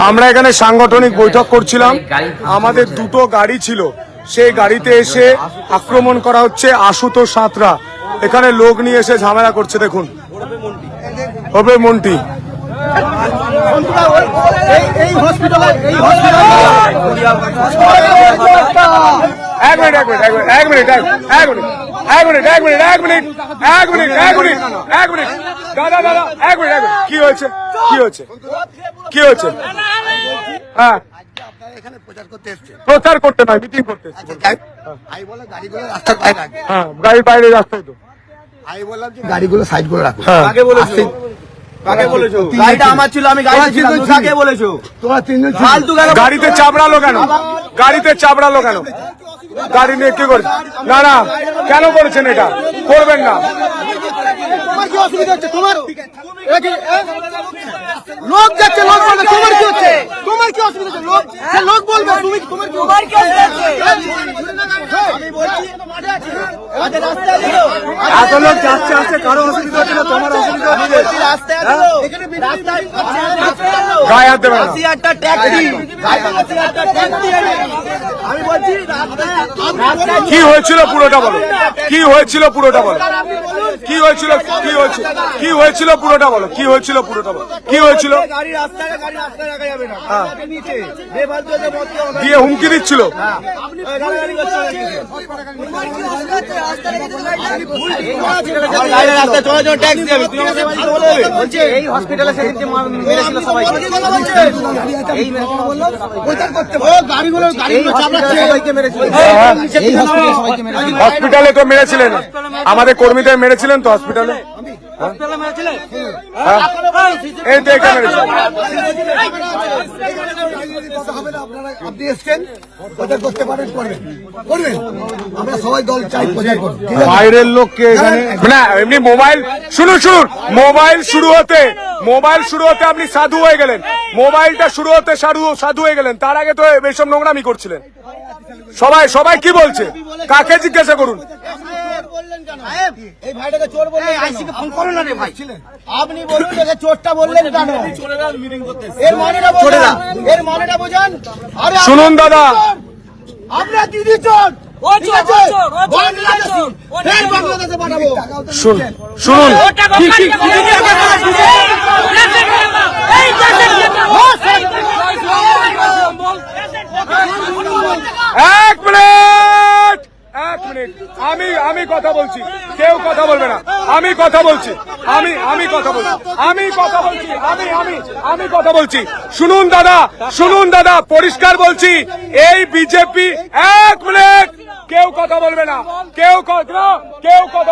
আমরা এখানে সাংগঠনিক বৈঠক করছিলাম। আমাদের দুটো গাড়ি ছিল, সেই গাড়িতে এসে আক্রমণ করা হচ্ছে। আশুতোষ সাঁতরা এখানে লোক নিয়ে এসে ঝামেলা করছে। দেখুন, হবে মন্টি। দাদা দাদা এক মিনিট, কি হয়েছে? কি হয়েছে? কি হয়েছে? হ্যাঁ, প্রচার করতে নয়, মিটিং করতে। হ্যাঁ, গাড়ির বাইরে রাস্তায় তো আমি বললাম যে গাড়িগুলো সাইড করে রাখো। কাকে বলেছো? কাকে বলেছো? গাড়িটা আমার ছিল, আমি গাড়ি ছিল। কাকে বলেছো? তোমরা তিনজন ফালতু গাড়িতে চাপড়ালো কেন? গাড়িতে চাপড়ালো কেন? গাড়ি নিয়ে কি করছে? না না, কেন করেছেন এটা? করবেন না। তোমার কি অসুবিধা হচ্ছে? তোমার লোক যাচ্ছে, লোক বলবে তোমার কি হচ্ছে? তোমার কি অসুবিধা হচ্ছে? লোক সে লোক বলবে তুমি তোমার কি হচ্ছে? আমি বলছি মাঠে আছি, আজ রাস্তায় দিলো এত লোক যাচ্ছে আসছে, কারো অসুবিধা হচ্ছে না, তোমার অসুবিধা হচ্ছে? রাস্তায় দিলো এখানে রাস্তায় গায়ে হাত দেবে না। একটা ট্যাক্সি একটা ট্যাক্সি আমি বলছি রাস্তায় কি হয়েছিল পুরোটা বলো। কি হয়েছিল পুরোটা বলো। কি হয়েছিল? কি হয়েছিল? কি হয়েছিল পুরোটা বলো। কি হয়েছিল পুরোটা বলো। কি হয়েছিল? গাড়ি রাস্তায় রাখা যাবে না। নিচে বেবালতে মধ্যে দিয়ে হুমকি দিচ্ছিল। এই হসপিটালে সেদিন যে মেরেছিল সবাইকে, হসপিটালে তো মেরেছিলেন, আমাদের কর্মীদের মেরেছিলেন তো হসপিটালে। এই তো এখানে মেরেছিলেন। আপনি এসছেন, প্রচার করতে পারেন, করবেন করবেন। আমরা সবাই দল চাই প্রচার করব। বাইরের লোককে এখানে না, এমনি মোবাইল শুনুন শুনুন, মোবাইল শুরু হতে আপনি সাধু হয়ে গেলেন। মোবাইলটা শুরু হতে সাধু হয়ে গেলেন। তার আগে তো এইসব নোংরামি করছিলেন। সবাই কি বলছে? কাকে জিজ্ঞাসা করুন। এই ভাইটাকে চোর বললেন, আইসিকে ফোন করুন না রে ভাই। আপনি বলুন যে চোরটা বললেন কেন? এর মানেটা বোঝান। শুনুন দাদা, আপনার দিদি চোর, বাংলাদেশে পাঠাবো। শুনুন এক মিনিট, আমি কথা বলছি, কেউ কথা বলবে না। আমি কথা বলছি। শুনুন দাদা, পরিষ্কার বলছি, এই বিজেপি। এক মিনিট, কেউ কথা বলবে না, কেউ কথা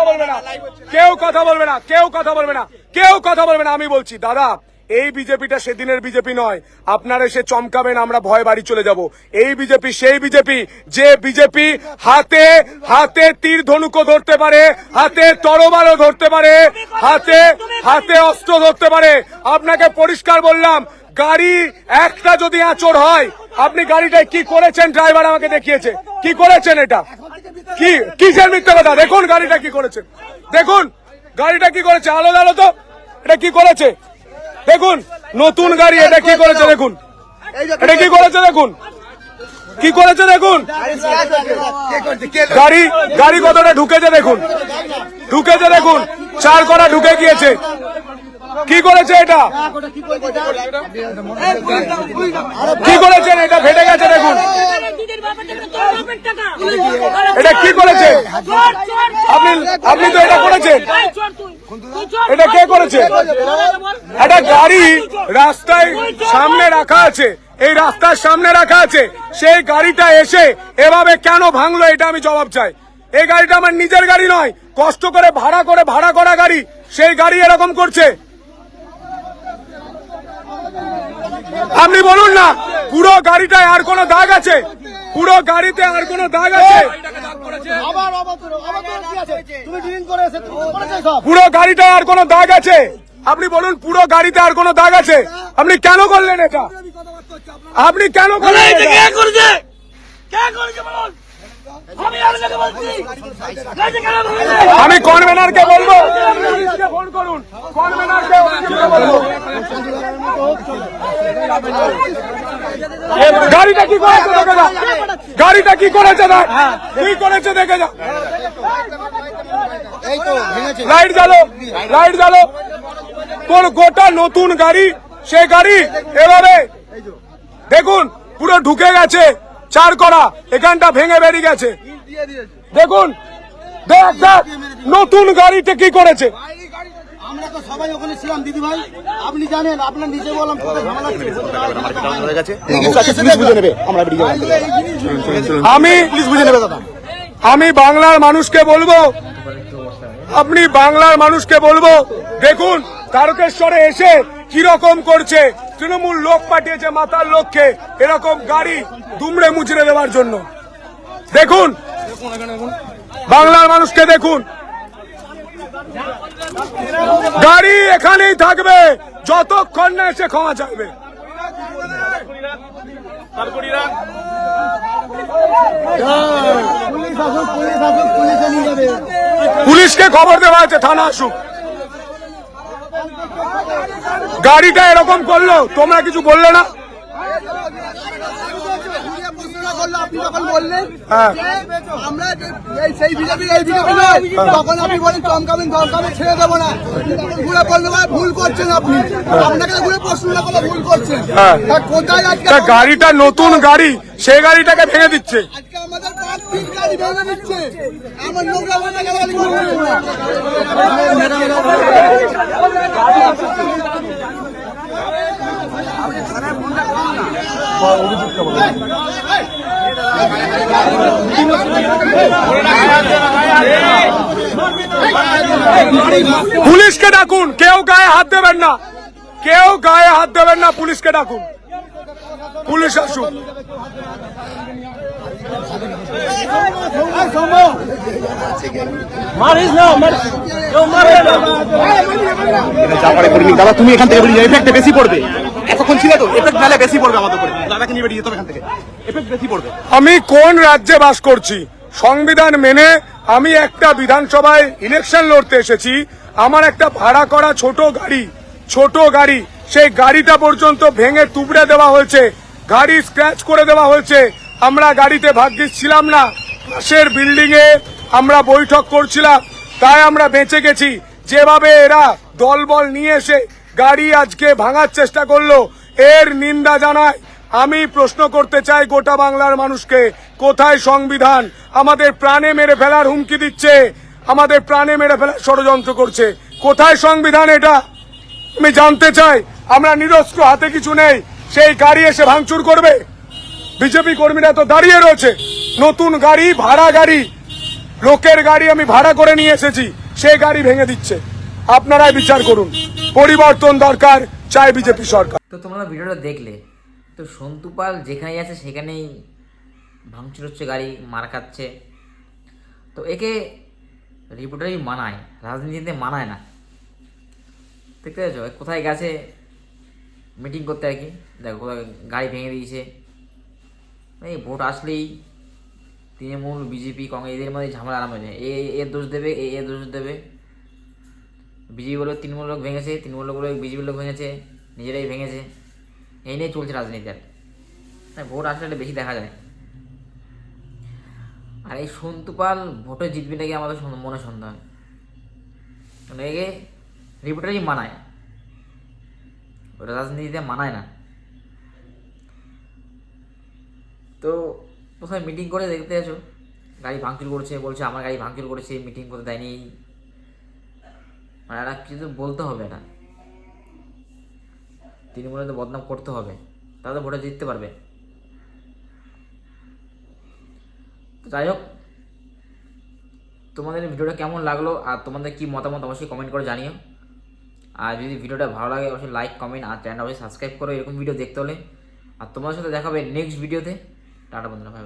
বলবে না। আমি বলছি দাদা, এই বিজেপিটা সেদিনের বিজেপি নয়। আপনারা এসে চমকাবেন, আমরা ভয় বাড়ি চলে যাব। এই বিজেপি সেই বিজেপি, যে বিজেপি হাতে তীর ধনুকও ধরতে পারে, হাতে তরবারও ধরতে পারে, হাতে অস্ত্র ধরতে পারে। আপনাকে পরিষ্কার বললাম, গাড়ি একটা যদি আঁচড় হয়, আপনি গাড়িটায় কি করেছেন? ড্রাইভার আমাকে দেখিয়েছে কি করেছেন। এটা কিসের মিথ্যা কথা? দেখুন গাড়িটা কি করেছেন, দেখুন গাড়িটা কি করেছে। আলো তো, এটা কি করেছে দেখুন। নতুন গাড়ি, এটা কি করেছে দেখুন। এটা কি করেছে দেখুন, কি করেছে দেখুন। গাড়ি কতটা ঢুকেছে দেখুন, চার করা ঢুকে গিয়েছে। কি করেছে এটা? কি করেছেন? এটা ফেটে গেছে দেখুন। এটা কি করেছে? আপনি তো এটা করেছেন। এটা কে করেছে? একটা গাড়ি রাস্তায় সামনে রাখা আছে, এই রাস্তার সামনে রাখা আছে, সেই গাড়িটা এসে এভাবে কেন ভাঙলো? এটা আমি জবাব চাই। এই গাড়িটা আমার নিজের গাড়ি নয়, কষ্ট করে ভাড়া করা গাড়ি। সেই গাড়ি এরকম করছে। আপনি বলুন না, পুরো গাড়িটায় আর কোনো দাগ আছে? পুরো গাড়িতে আর কোনো দাগ আছে? পুরো গাড়িটায় আর কোনো দাগ আছে? আপনি বলুন, পুরো গাড়িতে আর কোনো দাগ আছে? আপনি কেন করলেন এটা? আপনি কেন করলেন? আমি কনভেনারকে বলবো পুলিশকে ফোন করুন, কনভেনারকে বলবো। গাড়িটা কি করেছে দেখে যা, গাড়িটা কি করেছে দেখ, কি করেছে দেখে যা। লাইট জ্বালো, লাইট জ্বালো। কোন গোটা নতুন গাড়ি, সে গাড়ি এভাবে দেখুন পুরো ঢুকে গেছে, চার করা এখানটা ভেঙে বেরিয়ে গেছে। দেখুন দেখ দেখ নতুন গাড়িতে কি করেছে। আমরা তো সবাই ওখানে ছিলাম দিদি ভাই, আপনি জানেন, আপনার নিজে বললাম আমি বাংলার মানুষকে বলবো, আপনি বাংলার মানুষকে বলবো, দেখুন তারকেশ্বরে এসে কিরকম করছে। তৃণমূল লোক পাঠিয়েছে মাতার লোককে এরকম গাড়ি দুমড়ে মুচড়ে দেওয়ার জন্য। দেখুন বাংলার মানুষকে দেখুন, গাড়ি এখানেই থাকবে যতক্ষণ না এসে ক্ষমা চাইবে। পুলিশকে খবর দেওয়া আছে, থানা আসুক। গাড়িটা এরকম করলো, তোমরা কিছু বললে না? আপনি যখন বললেন হ্যাঁ। আমরা সেই বিজেপি এই বিজেপি নয়, তখন আপনি বলেন চমকাবেন দমকাবেন ছেড়ে দেবো না। ঘুরে বলতে পারে ভুল করছেন, আপনি আপনাকে ঘুরে প্রশ্ন না করলে ভুল করছেন। কোথায় আজকে গাড়িটা নতুন গাড়ি, সেই গাড়িটাকে ভেঙে দিচ্ছে। আজকে আমাদের 5 গাড়ি ভেঙে দিচ্ছে, আমার নোংরা বানাকে গাড়ি করছে। পুলিশকে ডাকুন, কেউ গায়ে হাত দেবেন না, কেউ গায়ে হাত দেবেন না, পুলিশকে ডাকুন, পুলিশ আসুন। দাদা তুমি এখান থেকে বেরিয়ে এফেক্ট বেশি পড়বে, এতক্ষণ ছিল তো এফেক্ট নালে বেশি পড়বে আমাদের উপরে। দাদাকে নিয়ে বেরিয়ে যেত এখান থেকে, এফেক্ট বেশি পড়বে। আমি কোন রাজ্যে বাস করছি? সংবিধান মেনে আমি একটা বিধানসভায় ইলেকশন লড়তে এসেছি। আমার একটা ভাড়া করা ছোট গাড়ি, সেই গাড়িটা পর্যন্ত ভেঙে তুবড়ে দেওয়া হয়েছে, গাড়ি স্ক্র্যাচ করে দেওয়া হয়েছে। আমরা গাড়িতে ভাগ্যিস ছিলাম না, পাশের বিল্ডিং এ আমরা বৈঠক করছিলাম, তাই আমরা বেঁচে গেছি। যেভাবে এরা দলবল নিয়ে এসে গাড়ি আজকে ভাঙার চেষ্টা করলো, এর নিন্দা জানাই। আমি প্রশ্ন করতে চাই গোটা বাংলার মানুষকে, কোথায় সংবিধান? আমাদের প্রাণে মেরে ফেলার হুমকি দিচ্ছে, আমাদের প্রাণে মেরে ফেলার ষড়যন্ত্র করছে। কোথায় সংবিধান এটা আমি জানতে চাই। আমরা নিরস্ত্র, হাতে কিছু নেই, সেই গাড়ি এসে ভাঙচুর করবে? বিজেপি কর্মীরা তো দাঁড়িয়ে রয়েছে, নতুন গাড়ি, ভাড়া গাড়ি, লোকের গাড়ি আমি ভাড়া করে নিয়ে এসেছি, সেই গাড়ি ভেঙে দিচ্ছে। আপনারাই বিচার করুন, পরিবর্তন দরকার, চাই বিজেপি সরকার। তো তোমরা ভিডিওটা দেখলে, তো সন্তু পাল যেখানেই আছে সেখানেই ভাঙচুর হচ্ছে, গাড়ি মার খাচ্ছে। তো একে রিপোর্টারই মানায়, রাজনীতিতে মানায় না। দেখতে পাচ্ছ কোথায় গেছে মিটিং করতে আর কি, দেখো কোথায় গাড়ি ভেঙে দিয়েছে। এই ভোট আসলেই তৃণমূল, বিজেপি, কংগ্রেস এদের মধ্যে ঝামেলা আরম্ভ হয়ে যায়। এর দোষ দেবে, এ দোষ দেবে। বিজেপি বলবে তৃণমূল লোক ভেঙেছে, তৃণমূল লোক বলবে বিজেপির লোক ভেঙেছে, নিজেরাই ভেঙেছে। এই নিয়ে চলছে রাজনীতি। আর তাই ভোট আসলে বেশি দেখা যায়। আর এই সন্তু পাল ভোটে জিতবে নাকি আমাদের মনে সন্দেহ হয়, মানে একে রিপোর্টারই মানায়, ওটা রাজনীতিতে মানায় না। তো প্রথমে মিটিং করে দেখতে আছো গাড়ি ভাঙচুর করছে, বলছে আমার গাড়ি ভাঙচুর করেছে, মিটিং করতে দেয়নি। মানে একটা কিছু বলতে হবে, এটা তৃণমূলে তো বদনাম করতে হবে, তাহলে ভোটে জিততে পারবে। তো যাই হোক, তোমাদের ভিডিওটা কেমন লাগলো আর তোমাদের কি মতামত অবশ্যই কমেন্ট করে জানিও। আর যদি ভিডিওটা ভালো লাগে অবশ্যই লাইক, কমেন্ট আর চ্যানেল অবশ্যই সাবস্ক্রাইব করো এরকম ভিডিও দেখতে হলে। আর তোমাদের সাথে দেখা হবে নেক্সট ভিডিওতে। টাটা বন্ধুরা, ভাই।